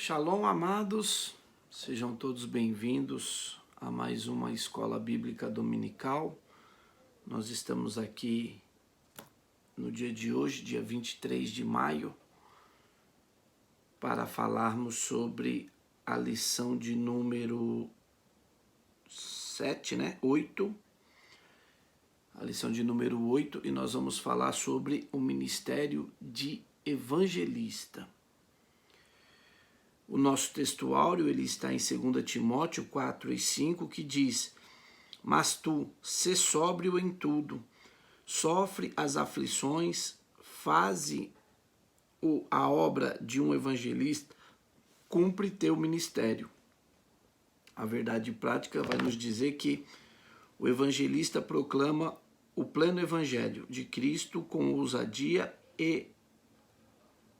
Shalom, amados, sejam todos bem-vindos a mais uma Escola Bíblica Dominical. Nós estamos aqui no dia de hoje, dia 23 de maio, para falarmos sobre a lição de número 8. A lição de número 8, e nós vamos falar sobre o ministério de evangelista. O nosso textuário ele está em 2 Timóteo 4 e 5, que diz: Mas tu, sê sóbrio em tudo, sofre as aflições, faze a obra de um evangelista, cumpre teu ministério. A verdade prática vai nos dizer que o evangelista proclama o pleno evangelho de Cristo com ousadia e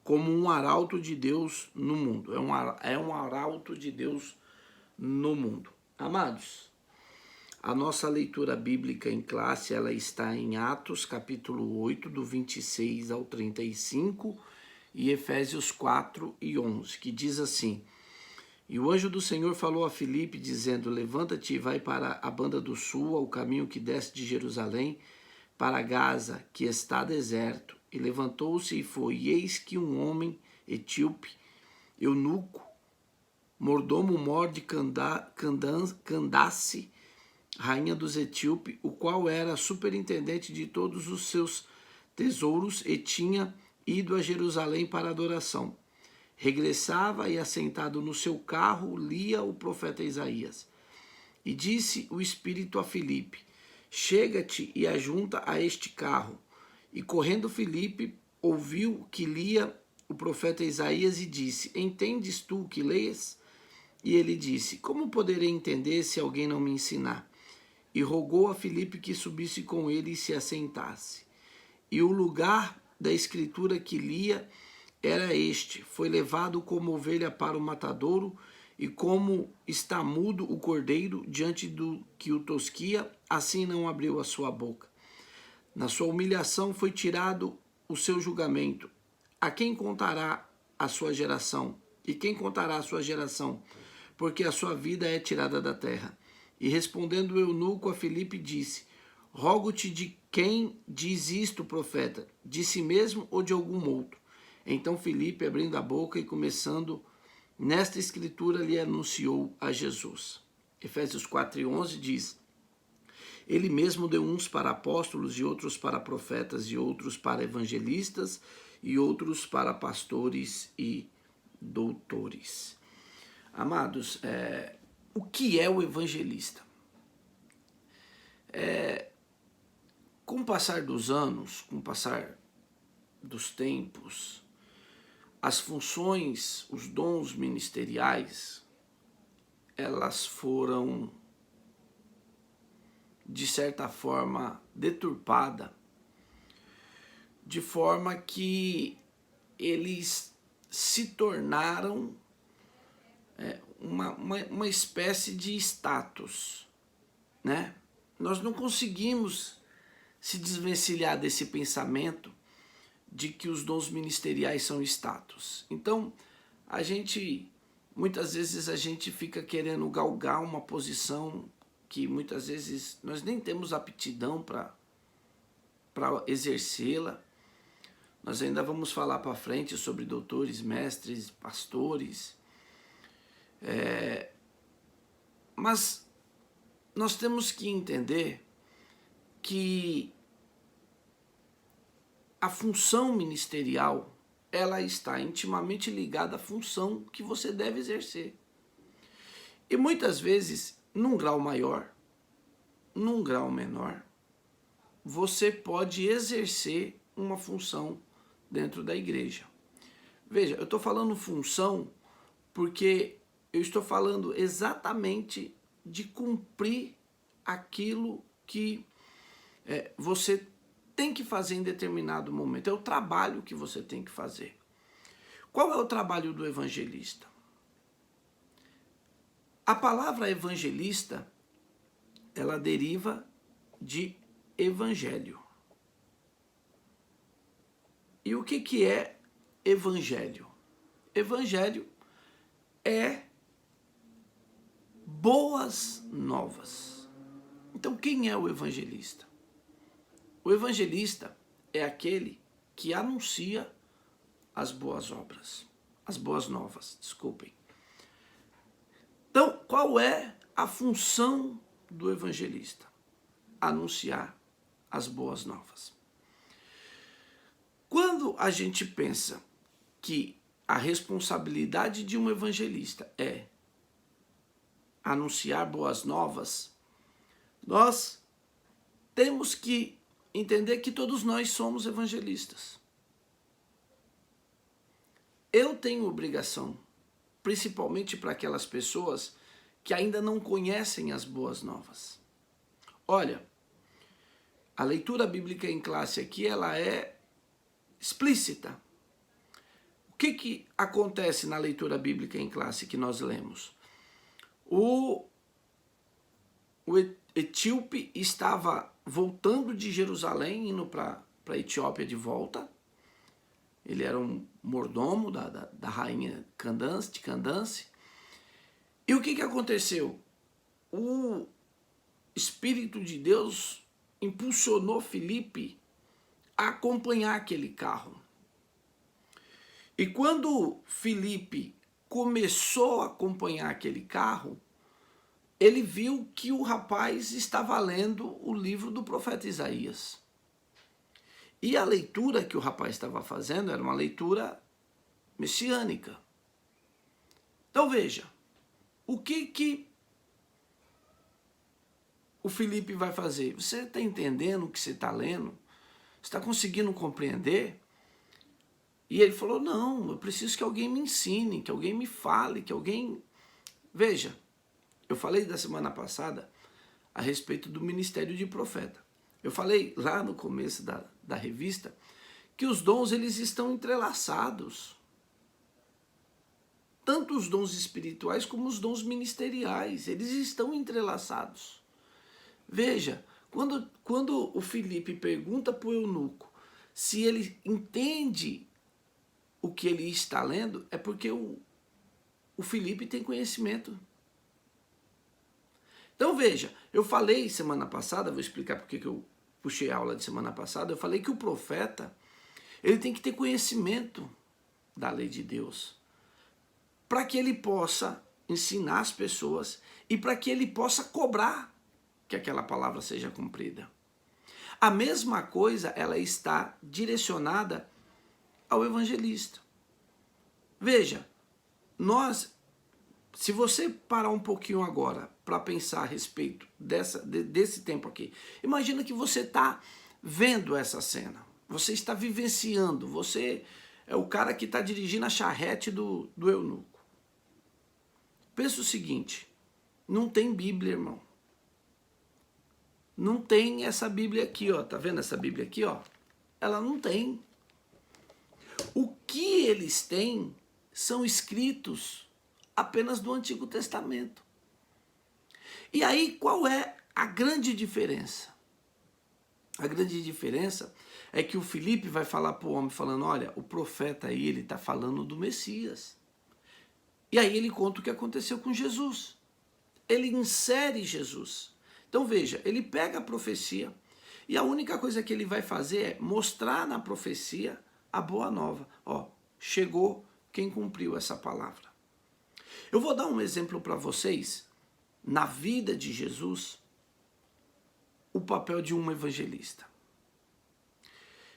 como um arauto de Deus no mundo. É um arauto de Deus no mundo. Amados, a nossa leitura bíblica em classe, ela está em Atos, capítulo 8, do 26 ao 35, e Efésios 4 e 11, que diz assim: E o anjo do Senhor falou a Filipe, dizendo: Levanta-te e vai para a banda do sul, ao caminho que desce de Jerusalém, para Gaza, que está deserto. E levantou-se e foi, e eis que um homem etíope, eunuco, mordomo-mor de Candace, rainha dos etíopes, o qual era superintendente de todos os seus tesouros e tinha ido a Jerusalém para adoração. Regressava e, assentado no seu carro, lia o profeta Isaías. E disse o Espírito a Filipe: Chega-te e ajunta a este carro. E correndo Filipe, ouviu que lia o profeta Isaías e disse: Entendes tu o que lês? E ele disse: Como poderei entender se alguém não me ensinar? E rogou a Filipe que subisse com ele e se assentasse. E o lugar da escritura que lia era este: Foi levado como ovelha para o matadouro, e como está mudo o cordeiro diante do que o tosquia, assim não abriu a sua boca. Na sua humilhação foi tirado o seu julgamento. A quem contará a sua geração? E quem contará a sua geração? Porque a sua vida é tirada da terra. E respondendo o eunuco a Filipe disse: Rogo-te, de quem diz isto, profeta? De si mesmo ou de algum outro? Então Filipe, abrindo a boca e começando nesta escritura, lhe anunciou a Jesus. Efésios 4 e 11 diz: Ele mesmo deu uns para apóstolos, e outros para profetas, e outros para evangelistas, e outros para pastores e doutores. Amados, o que é o evangelista? Com o passar dos anos, com o passar dos tempos, as funções, os dons ministeriais, elas foram, de certa forma, deturpada, de forma que eles se tornaram uma espécie de status, né? Nós não conseguimos se desvencilhar desse pensamento de que os dons ministeriais são status. Então, muitas vezes a gente fica querendo galgar uma posição que muitas vezes nós nem temos aptidão para exercê-la. Nós ainda vamos falar para frente sobre doutores, mestres, pastores. Mas nós temos que entender que a função ministerial, ela está intimamente ligada à função que você deve exercer. E muitas vezes, num grau maior, num grau menor, você pode exercer uma função dentro da igreja. Veja, eu estou falando função porque eu estou falando exatamente de cumprir aquilo que você tem que fazer em determinado momento. É o trabalho que você tem que fazer. Qual é o trabalho do evangelista? A palavra evangelista, ela deriva de evangelho. E o que é evangelho? Evangelho é boas novas. Então, quem é o evangelista? O evangelista é aquele que anuncia as boas obras, as boas novas, desculpem. Então, qual é a função do evangelista? Anunciar as boas novas. Quando a gente pensa que a responsabilidade de um evangelista é anunciar boas novas, nós temos que entender que todos nós somos evangelistas. Eu tenho obrigação, principalmente para aquelas pessoas que ainda não conhecem as boas novas. Olha, a leitura bíblica em classe aqui, ela é explícita. O que acontece na leitura bíblica em classe que nós lemos? O etíope estava voltando de Jerusalém, indo para a Etiópia de volta. Ele era um mordomo da rainha de Candance. E o que aconteceu? O Espírito de Deus impulsionou Filipe a acompanhar aquele carro. E quando Filipe começou a acompanhar aquele carro, ele viu que o rapaz estava lendo o livro do profeta Isaías. E a leitura que o rapaz estava fazendo era uma leitura messiânica. Então veja, o que o Filipe vai fazer? Você está entendendo o que você está lendo? Você está conseguindo compreender? E ele falou, não, eu preciso que alguém me ensine, que alguém me fale, que alguém... Veja, eu falei da semana passada a respeito do ministério de profeta. Eu falei lá no começo da revista que os dons, eles estão entrelaçados. Tanto os dons espirituais como os dons ministeriais, eles estão entrelaçados. Veja, quando o Filipe pergunta para o eunuco se ele entende o que ele está lendo, é porque o Filipe tem conhecimento. Então veja, eu falei semana passada, vou explicar porque que eu puxei a aula de semana passada, eu falei que o profeta, ele tem que ter conhecimento da lei de Deus, para que ele possa ensinar as pessoas e para que ele possa cobrar que aquela palavra seja cumprida. A mesma coisa, ela está direcionada ao evangelista. Veja, se você parar um pouquinho agora para pensar a respeito desse tempo aqui, imagina que você está vendo essa cena, você está vivenciando, você é o cara que está dirigindo a charrete do eunuco. Pensa o seguinte, não tem Bíblia, irmão. Não tem essa Bíblia aqui, ó. Tá vendo essa Bíblia aqui, ó? Ela não tem. O que eles têm são escritos apenas do Antigo Testamento. E aí, qual é a grande diferença? A grande diferença é que o Filipe vai falar para o homem, falando, olha, o profeta aí, ele está falando do Messias. E aí ele conta o que aconteceu com Jesus. Ele insere Jesus. Então veja, ele pega a profecia e a única coisa que ele vai fazer é mostrar na profecia a boa nova. Ó, chegou quem cumpriu essa palavra. Eu vou dar um exemplo para vocês, na vida de Jesus, o papel de um evangelista.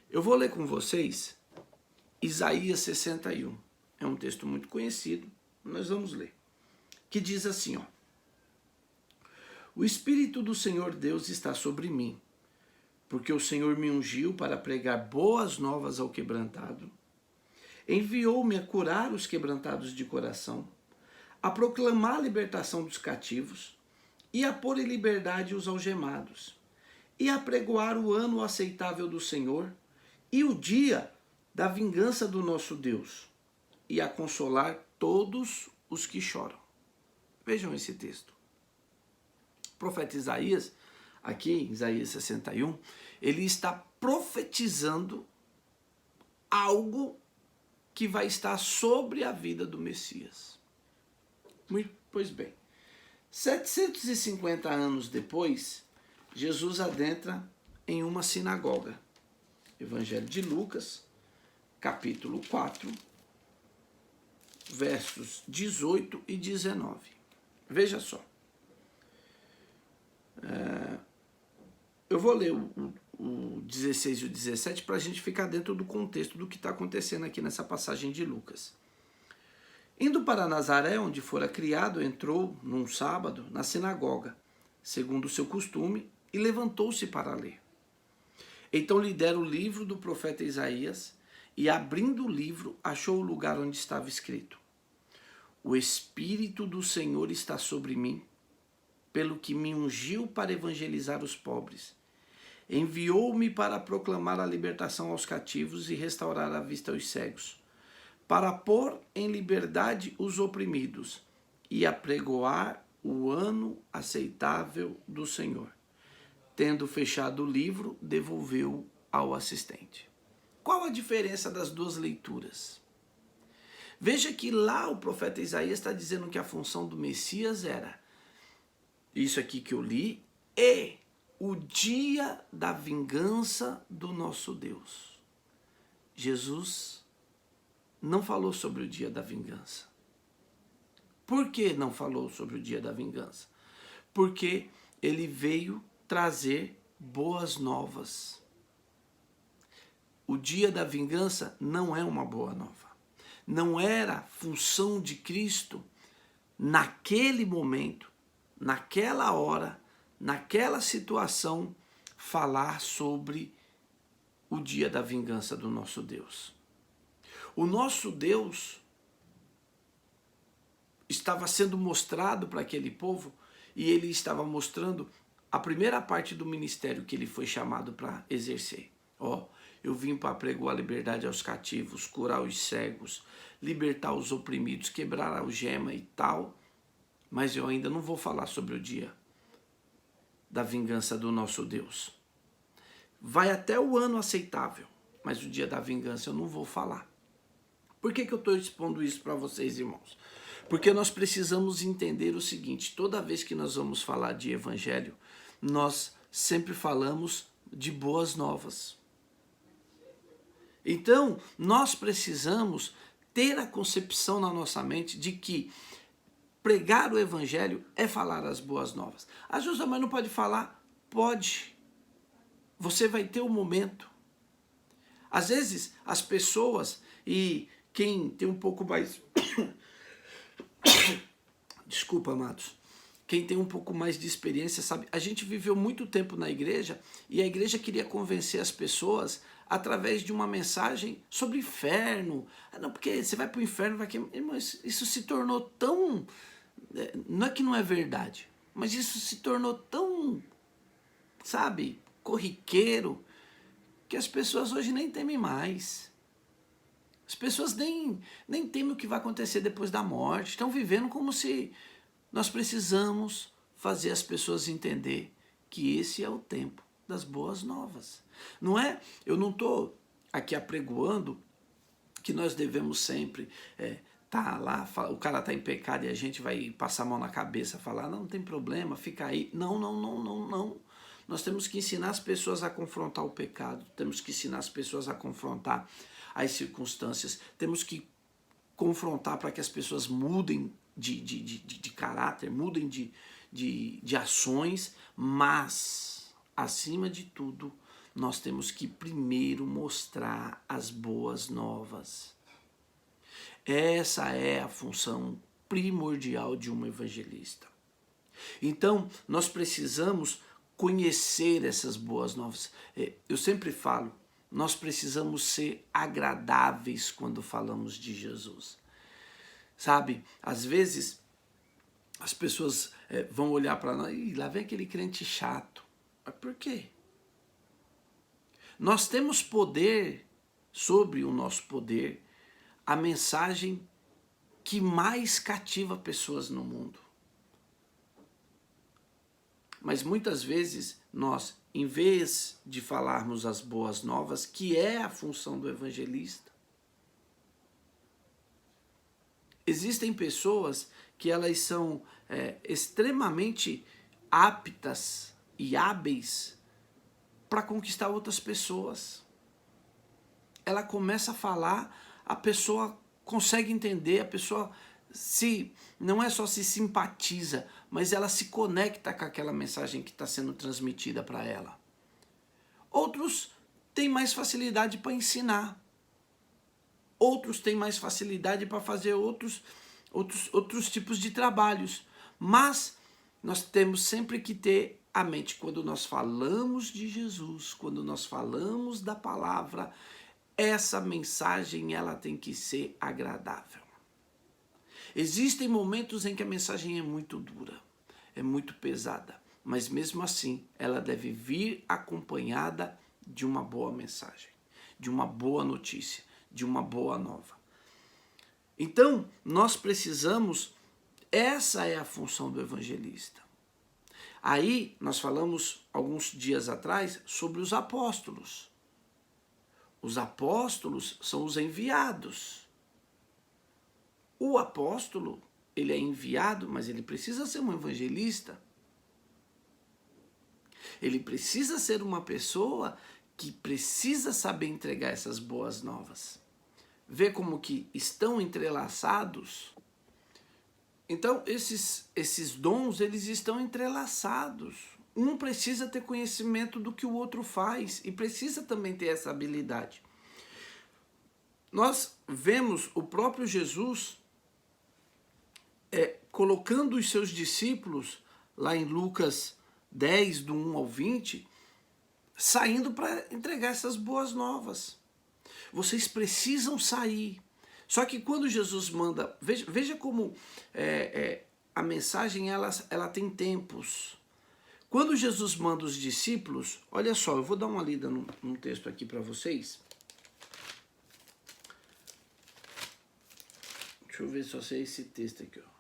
Eu vou ler com vocês Isaías 61. É um texto muito conhecido, nós vamos ler. Que diz assim, ó. O Espírito do Senhor Deus está sobre mim, porque o Senhor me ungiu para pregar boas novas ao quebrantado. Enviou-me a curar os quebrantados de coração, a proclamar a libertação dos cativos e a pôr em liberdade os algemados, e a pregoar o ano aceitável do Senhor e o dia da vingança do nosso Deus, e a consolar todos os que choram. Vejam esse texto. O profeta Isaías, aqui em Isaías 61, ele está profetizando algo que vai estar sobre a vida do Messias. Pois bem, 750 anos depois, Jesus adentra em uma sinagoga. Evangelho de Lucas, capítulo 4, versos 18 e 19. Veja só. Eu vou ler o 16 e o 17 para a gente ficar dentro do contexto do que está acontecendo aqui nessa passagem de Lucas. Indo para Nazaré, onde fora criado, entrou, num sábado, na sinagoga, segundo o seu costume, e levantou-se para ler. Então lhe deram o livro do profeta Isaías, e abrindo o livro, achou o lugar onde estava escrito: O Espírito do Senhor está sobre mim, pelo que me ungiu para evangelizar os pobres. Enviou-me para proclamar a libertação aos cativos e restaurar a vista aos cegos, para pôr em liberdade os oprimidos e apregoar o ano aceitável do Senhor. Tendo fechado o livro, devolveu ao assistente. Qual a diferença das duas leituras? Veja que lá o profeta Isaías está dizendo que a função do Messias era isso aqui que eu li, e o dia da vingança do nosso Deus. Jesus não falou sobre o dia da vingança. Por que não falou sobre o dia da vingança? Porque ele veio trazer boas novas. O dia da vingança não é uma boa nova. Não era função de Cristo naquele momento, naquela hora, naquela situação, falar sobre o dia da vingança do nosso Deus. O nosso Deus estava sendo mostrado para aquele povo, e ele estava mostrando a primeira parte do ministério que ele foi chamado para exercer. Eu vim para pregoar a liberdade aos cativos, curar os cegos, libertar os oprimidos, quebrar a algema e tal, mas eu ainda não vou falar sobre o dia da vingança do nosso Deus. Vai até o ano aceitável, mas o dia da vingança eu não vou falar. Por que eu estou expondo isso para vocês, irmãos? Porque nós precisamos entender o seguinte: toda vez que nós vamos falar de evangelho, nós sempre falamos de boas novas. Então, nós precisamos ter a concepção na nossa mente de que pregar o evangelho é falar as boas novas. A Josa, mas não pode falar? Pode. Você vai ter um momento. Às vezes, as pessoas, e quem tem um pouco mais... Desculpa, amados. Quem tem um pouco mais de experiência sabe, a gente viveu muito tempo na igreja e a igreja queria convencer as pessoas através de uma mensagem sobre inferno. Não, porque você vai para o inferno, vai queimar. Irmão, isso se tornou tão... Não é que não é verdade, mas isso se tornou tão, sabe, corriqueiro, que as pessoas hoje nem temem mais. As pessoas nem temem o que vai acontecer depois da morte. Estão vivendo como se... Nós precisamos fazer as pessoas entender que esse é o tempo das boas novas. Não é? Eu não estou aqui apregoando que nós devemos sempre tá lá, o cara está em pecado e a gente vai passar a mão na cabeça, falar, não tem problema, fica aí. Não. Nós temos que ensinar as pessoas a confrontar o pecado, temos que ensinar as pessoas a confrontar as circunstâncias, temos que confrontar para que as pessoas mudem de caráter, mudem de ações, mas, acima de tudo, nós temos que primeiro mostrar as boas novas. Essa é a função primordial de um evangelista. Então, nós precisamos conhecer essas boas novas. Eu sempre falo, nós precisamos ser agradáveis quando falamos de Jesus. Sabe, às vezes as pessoas vão olhar para nós e lá vem aquele crente chato. Mas por quê? Nós temos poder sobre o nosso poder, a mensagem que mais cativa pessoas no mundo. Mas muitas vezes nós, em vez de falarmos as boas novas, que é a função do evangelista, Existem pessoas que elas são extremamente aptas e hábeis para conquistar outras pessoas. Ela começa a falar, a pessoa consegue entender, a pessoa não é só se simpatiza, mas ela se conecta com aquela mensagem que está sendo transmitida para ela. Outros têm mais facilidade para ensinar. Outros têm mais facilidade para fazer outros tipos de trabalhos. Mas nós temos sempre que ter a mente, quando nós falamos de Jesus, quando nós falamos da palavra, essa mensagem ela tem que ser agradável. Existem momentos em que a mensagem é muito dura, é muito pesada, mas mesmo assim ela deve vir acompanhada de uma boa mensagem, de uma boa notícia, de uma boa nova. Então, nós precisamos, essa é a função do evangelista. Aí, nós falamos alguns dias atrás sobre os apóstolos. Os apóstolos são os enviados. O apóstolo, ele é enviado, mas ele precisa ser um evangelista. Ele precisa ser uma pessoa que precisa saber entregar essas boas novas. Vê como que estão entrelaçados. Então, esses dons, eles estão entrelaçados. Um precisa ter conhecimento do que o outro faz e precisa também ter essa habilidade. Nós vemos o próprio Jesus colocando os seus discípulos, lá em Lucas 10, do 1 ao 20, saindo para entregar essas boas novas. Vocês precisam sair. Só que quando Jesus manda, veja como a mensagem ela tem tempos. Quando Jesus manda os discípulos, olha só, eu vou dar uma lida num texto aqui para vocês. Deixa eu ver se eu sei esse texto aqui, ó.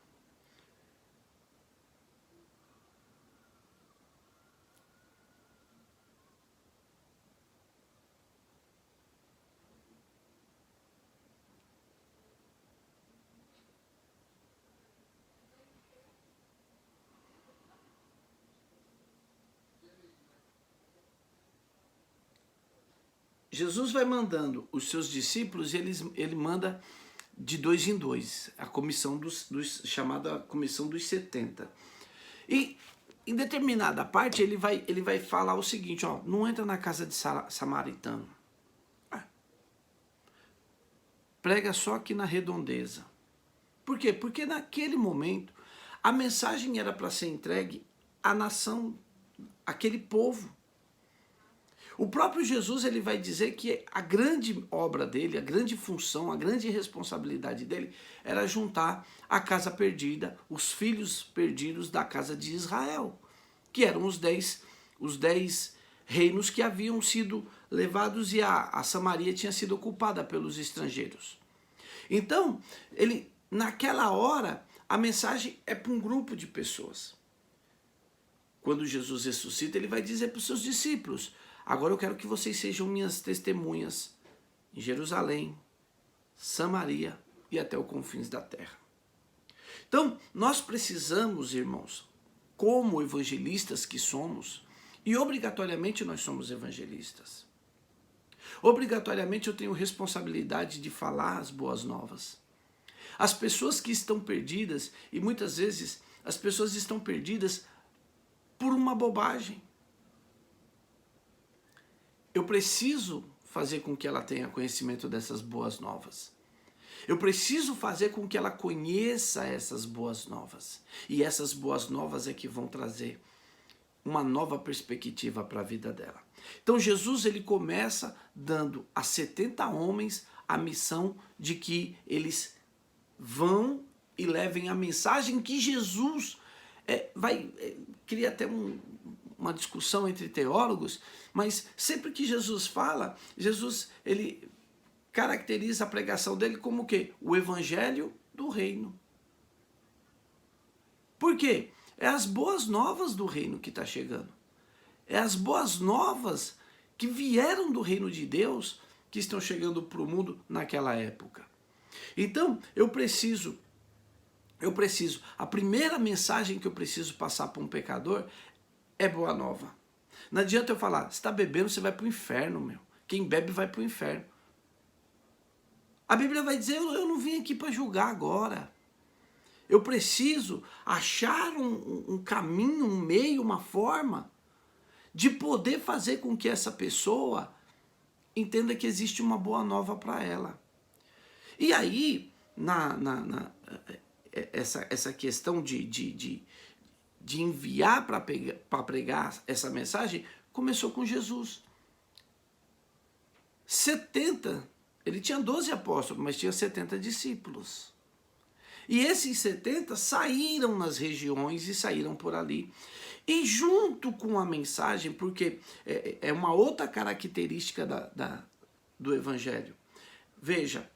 Jesus vai mandando os seus discípulos e ele manda de 2 em 2, a comissão chamada comissão dos 70. E em determinada parte ele vai falar o seguinte, ó, não entra na casa de samaritano. Prega só aqui na redondeza. Por quê? Porque naquele momento a mensagem era para ser entregue à nação, àquele povo. O próprio Jesus ele vai dizer que a grande obra dele, a grande função, a grande responsabilidade dele era juntar a casa perdida, os filhos perdidos da casa de Israel, que eram os 10 reinos que haviam sido levados e a Samaria tinha sido ocupada pelos estrangeiros. Então, naquela hora, a mensagem é para um grupo de pessoas. Quando Jesus ressuscita, ele vai dizer para os seus discípulos: agora eu quero que vocês sejam minhas testemunhas em Jerusalém, Samaria e até os confins da terra. Então, nós precisamos, irmãos, como evangelistas que somos, e obrigatoriamente nós somos evangelistas. Obrigatoriamente eu tenho responsabilidade de falar as boas novas. As pessoas que estão perdidas, e muitas vezes as pessoas estão perdidas por uma bobagem. Eu preciso fazer com que ela tenha conhecimento dessas boas novas. Eu preciso fazer com que ela conheça essas boas novas. E essas boas novas é que vão trazer uma nova perspectiva para a vida dela. Então Jesus ele começa dando a 70 homens a missão de que eles vão e levem a mensagem que Jesus cria até uma discussão entre teólogos, mas sempre que Jesus fala, Jesus ele caracteriza a pregação dele como o quê? O evangelho do reino. Por quê? É as boas novas do reino que está chegando. É as boas novas que vieram do reino de Deus que estão chegando para o mundo naquela época. Então, eu preciso a primeira mensagem que eu preciso passar para um pecador é boa nova. Não adianta eu falar, você está bebendo, você vai para o inferno, meu. Quem bebe vai para o inferno. A Bíblia vai dizer, eu não vim aqui para julgar agora. Eu preciso achar um caminho, um meio, uma forma de poder fazer com que essa pessoa entenda que existe uma boa nova para ela. E aí, essa questão de enviar para pregar essa mensagem começou com Jesus. 70, ele tinha 12 apóstolos, mas tinha 70 discípulos. E esses 70 saíram nas regiões e saíram por ali. E junto com a mensagem, porque é uma outra característica do evangelho. Veja,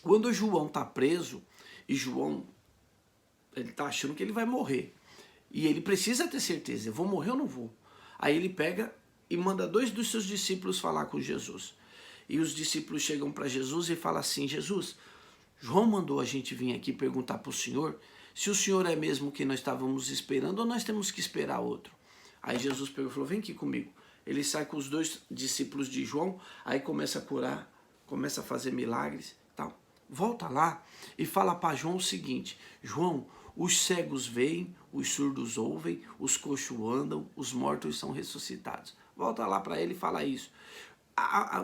quando João está preso, e João ele está achando que ele vai morrer, e ele precisa ter certeza, eu vou morrer ou não vou? Aí ele pega e manda 2 dos seus discípulos falar com Jesus. E os discípulos chegam para Jesus e falam assim, Jesus, João mandou a gente vir aqui perguntar para o Senhor se o Senhor é mesmo que nós estávamos esperando ou nós temos que esperar outro. Aí Jesus pegou e falou, vem aqui comigo. Ele sai com os 2 discípulos de João, aí começa a curar, começa a fazer milagres, tal. Volta lá e fala para João o seguinte, João, os cegos veem, os surdos ouvem, os coxos andam, os mortos são ressuscitados. Volta lá para ele e fala isso.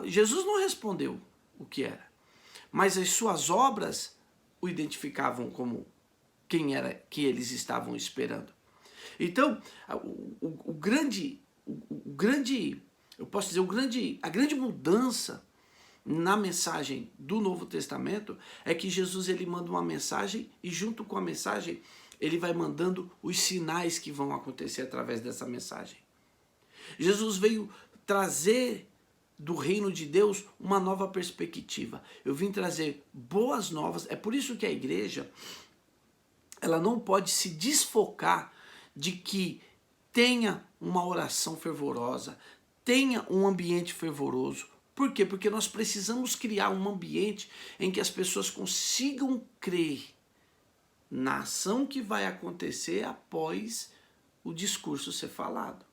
Jesus não respondeu o que era, mas as suas obras o identificavam como quem era que eles estavam esperando. Então, eu posso dizer, a grande mudança na mensagem do Novo Testamento é que Jesus ele manda uma mensagem e junto com a mensagem ele vai mandando os sinais que vão acontecer através dessa mensagem. Jesus veio trazer do reino de Deus uma nova perspectiva. Eu vim trazer boas novas. É por isso que a igreja ela não pode se desfocar de que tenha uma oração fervorosa, tenha um ambiente fervoroso. Por quê? Porque nós precisamos criar um ambiente em que as pessoas consigam crer na ação que vai acontecer após o discurso ser falado.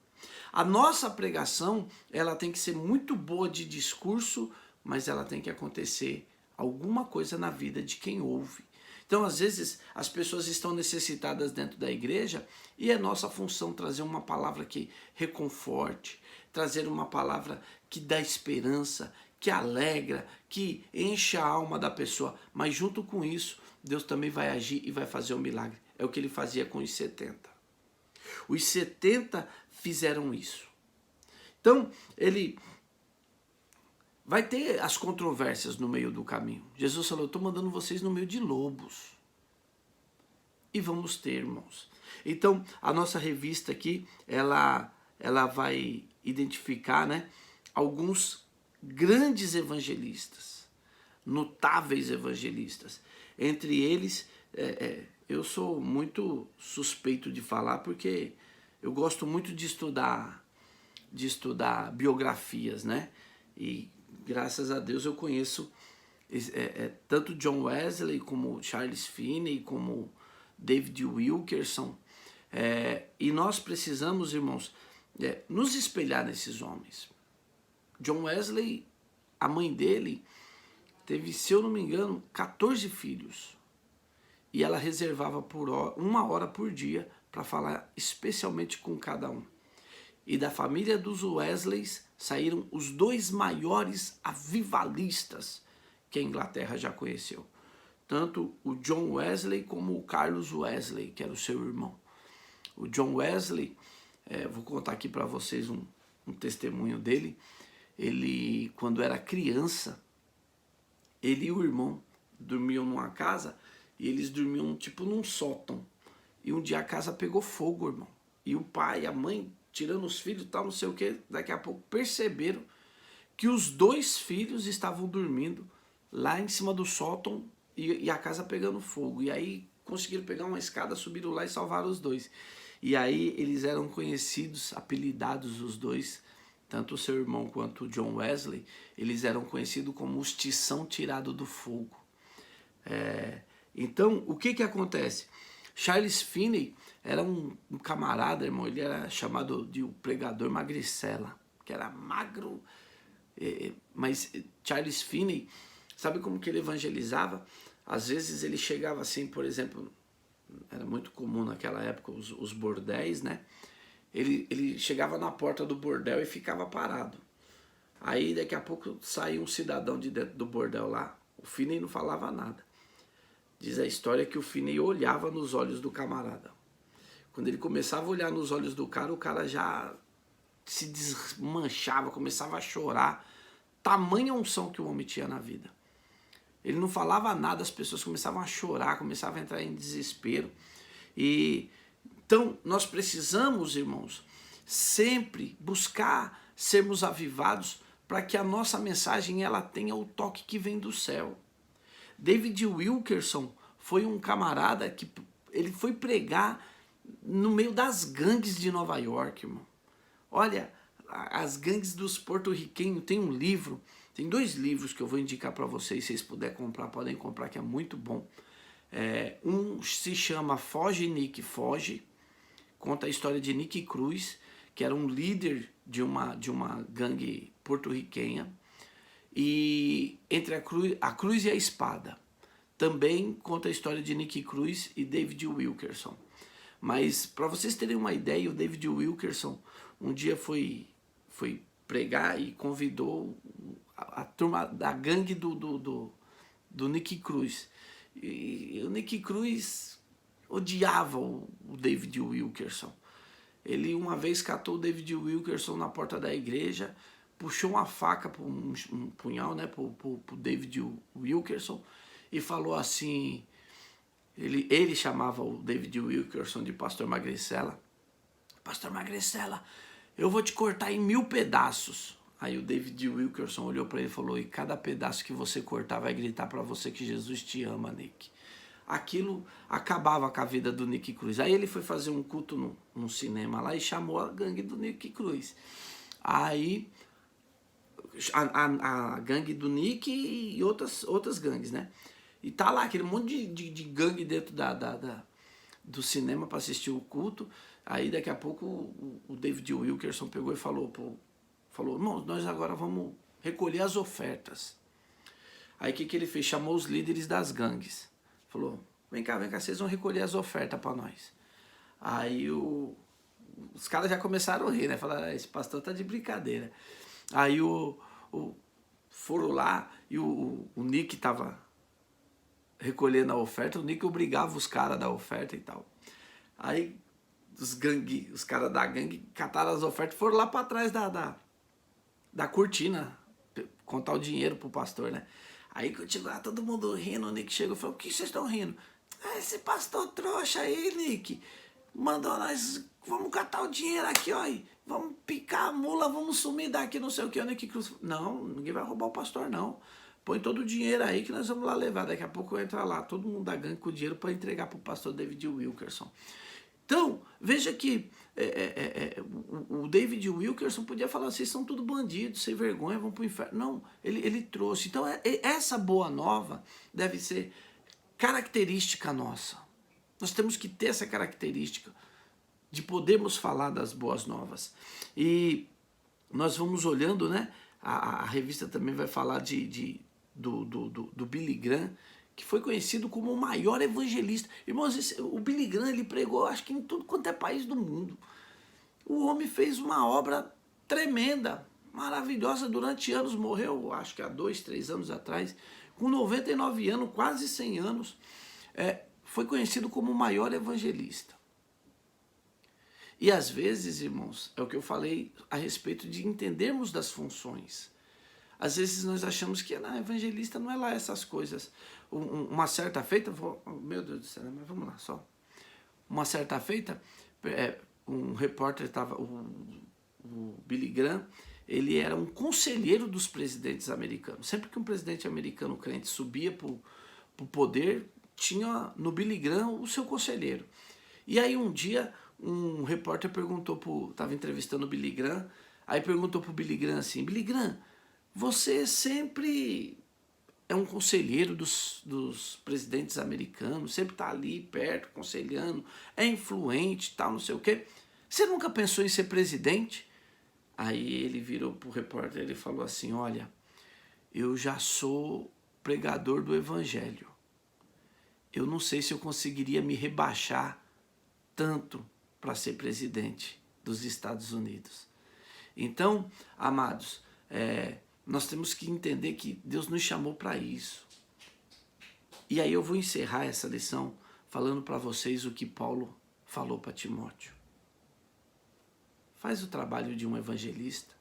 A nossa pregação, ela tem que ser muito boa de discurso, mas ela tem que acontecer alguma coisa na vida de quem ouve. Então, às vezes, as pessoas estão necessitadas dentro da igreja e é nossa função trazer uma palavra que reconforte, trazer uma palavra que dá esperança, que alegra, que enche a alma da pessoa. Mas junto com isso, Deus também vai agir e vai fazer um milagre. É o que ele fazia com os 70. Os 70 fizeram isso. Então, ele vai ter as controvérsias no meio do caminho. Jesus falou, eu estou mandando vocês no meio de lobos. E vamos ter, irmãos. Então, a nossa revista aqui, ela vai identificar, né, alguns grandes evangelistas, notáveis evangelistas. Entre eles, eu sou muito suspeito de falar, porque eu gosto muito de estudar biografias, né? E graças a Deus eu conheço tanto John Wesley, como Charles Finney, como David Wilkerson. E nós precisamos, irmãos, nos espelhar nesses homens. John Wesley, a mãe dele, teve, se eu não me engano, 14 filhos. E ela reservava por 1 hora por dia para falar especialmente com cada um. E da família dos Wesleys saíram os 2 maiores avivalistas que a Inglaterra já conheceu. Tanto o John Wesley como o Carlos Wesley, que era o seu irmão. O John Wesley, vou contar aqui para vocês um testemunho dele. Ele, quando era criança, ele e o irmão dormiam numa casa e eles dormiam tipo num sótão. E um dia a casa pegou fogo, irmão. E o pai e a mãe, tirando os filhos e tal, não sei o que, daqui a pouco perceberam que os 2 filhos estavam dormindo lá em cima do sótão e a casa pegando fogo. E aí conseguiram pegar uma escada, subiram lá e salvaram os 2. E aí eles eram conhecidos, apelidados os 2, tanto o seu irmão quanto o John Wesley, eles eram conhecidos como os tição tirado do fogo. Então, o que acontece? Charles Finney era um camarada, irmão, ele era chamado de o pregador magricela, que era magro, mas Charles Finney, sabe como que ele evangelizava? Às vezes ele chegava assim, por exemplo, era muito comum naquela época os bordéis, né? Ele chegava na porta do bordel e ficava parado. Aí daqui a pouco saía um cidadão de dentro do bordel lá, o Finney não falava nada. Diz a história que o Finney olhava nos olhos do camarada. Quando ele começava a olhar nos olhos do cara, o cara já se desmanchava, começava a chorar. Tamanha unção que o homem tinha na vida. Ele não falava nada, as pessoas começavam a chorar, começavam a entrar em desespero. Então, nós precisamos, irmãos, sempre buscar sermos avivados para que a nossa mensagem ela tenha o toque que vem do céu. David Wilkerson foi um camarada que ele foi pregar no meio das gangues de Nova York, irmão. Olha, as gangues dos porto-riquenhos, tem um livro, tem 2 livros que eu vou indicar para vocês, se vocês puderem comprar, podem comprar, que é muito bom. Um se chama Foge, Nick, Foge, conta a história de Nick Cruz, que era um líder de uma gangue porto-riquenha, e entre a cruz e a espada. Também conta a história de Nick Cruz e David Wilkerson. Mas para vocês terem uma ideia, o David Wilkerson um dia foi pregar e convidou a turma da gangue do Nick Cruz. E o Nick Cruz odiava o David Wilkerson. Ele uma vez catou o David Wilkerson na porta da igreja, puxou uma faca, um punhal, né, pro David Wilkerson e falou assim, ele chamava o David Wilkerson de Pastor Magricela. Pastor Magricela, eu vou te cortar em 1000 pedaços. Aí o David Wilkerson olhou para ele e falou, e cada pedaço que você cortar vai gritar para você que Jesus te ama, Nick. Aquilo acabava com a vida do Nick Cruz. Aí ele foi fazer um culto num cinema lá e chamou a gangue do Nick Cruz. Aí a gangue do Nick e outras gangues, né? E tá lá aquele monte de gangue dentro do cinema para assistir o culto. Aí daqui a pouco o David Wilkerson pegou e falou, irmãos, nós agora vamos recolher as ofertas. Aí o que ele fez? Chamou os líderes das gangues. Falou, vem cá, vocês vão recolher as ofertas para nós. Aí os caras já começaram a rir, né? Falaram, esse pastor tá de brincadeira. Aí foram lá e o Nick tava recolhendo a oferta, o Nick obrigava os caras da oferta e tal. Aí os caras da gangue cataram as ofertas e foram lá para trás da cortina contar o dinheiro pro pastor, né? Aí continuava todo mundo rindo, o Nick chegou e falou, o que vocês estão rindo? Esse pastor trouxa aí, Nick, mandou nós, vamos catar o dinheiro aqui, ó, vamos picar a mula, vamos sumir daqui, não sei o que, o Nick Cruz, não, ninguém vai roubar o pastor, não. Põe todo o dinheiro aí que nós vamos lá levar. Daqui a pouco entra lá, todo mundo da gangue com o dinheiro para entregar para o pastor David Wilkerson. Então, veja que o David Wilkerson podia falar, vocês são tudo bandidos, sem vergonha, vão para o inferno. Não, ele trouxe. Então, essa boa nova deve ser característica nossa. Nós temos que ter essa característica de podermos falar das boas novas. E nós vamos olhando, né? A revista também vai falar do Billy Graham, que foi conhecido como o maior evangelista. Irmãos, o Billy Graham, ele pregou, acho que em tudo quanto é país do mundo. O homem fez uma obra tremenda, maravilhosa, durante anos, morreu, acho que há 2, 3 anos atrás, com 99 anos, quase 100 anos, foi conhecido como o maior evangelista. E às vezes, irmãos, é o que eu falei a respeito de entendermos das funções. Às vezes nós achamos que evangelista não é lá essas coisas. Uma certa feita, meu Deus do céu, mas vamos lá só. Uma certa feita, um repórter estava, o Billy Graham, ele era um conselheiro dos presidentes americanos. Sempre que um presidente americano crente subia para o poder, tinha no Billy Graham o seu conselheiro. E aí um dia um repórter estava entrevistando o Billy Graham, aí perguntou para o Billy Graham assim, Billy Graham, você sempre é um conselheiro dos presidentes americanos, sempre está ali perto, aconselhando, é influente, tal, não sei o quê. Você nunca pensou em ser presidente? Aí ele virou para o repórter e falou assim, olha, eu já sou pregador do evangelho. Eu não sei se eu conseguiria me rebaixar tanto para ser presidente dos Estados Unidos. Então, amados, nós temos que entender que Deus nos chamou para isso. E aí eu vou encerrar essa lição falando para vocês o que Paulo falou para Timóteo. Faz o trabalho de um evangelista.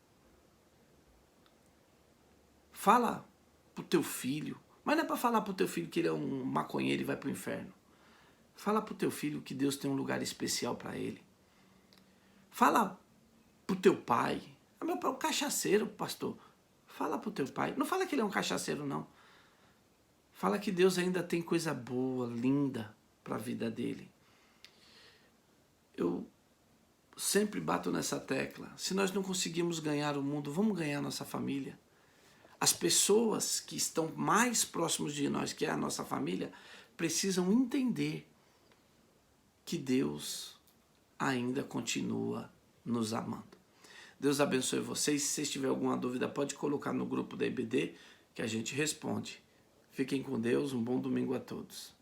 Fala para o teu filho, mas não é para falar para o teu filho que ele é um maconheiro e vai para o inferno. Fala para o teu filho que Deus tem um lugar especial para ele. Fala para o teu pai. Meu pai é um cachaceiro, pastor. Fala para o teu pai. Não fala que ele é um cachaceiro, não. Fala que Deus ainda tem coisa boa, linda para a vida dele. Eu sempre bato nessa tecla. Se nós não conseguimos ganhar o mundo, vamos ganhar a nossa família. As pessoas que estão mais próximos de nós, que é a nossa família, precisam entender que Deus ainda continua nos amando. Deus abençoe vocês. Se vocês tiverem alguma dúvida, pode colocar no grupo da EBD que a gente responde. Fiquem com Deus. Um bom domingo a todos.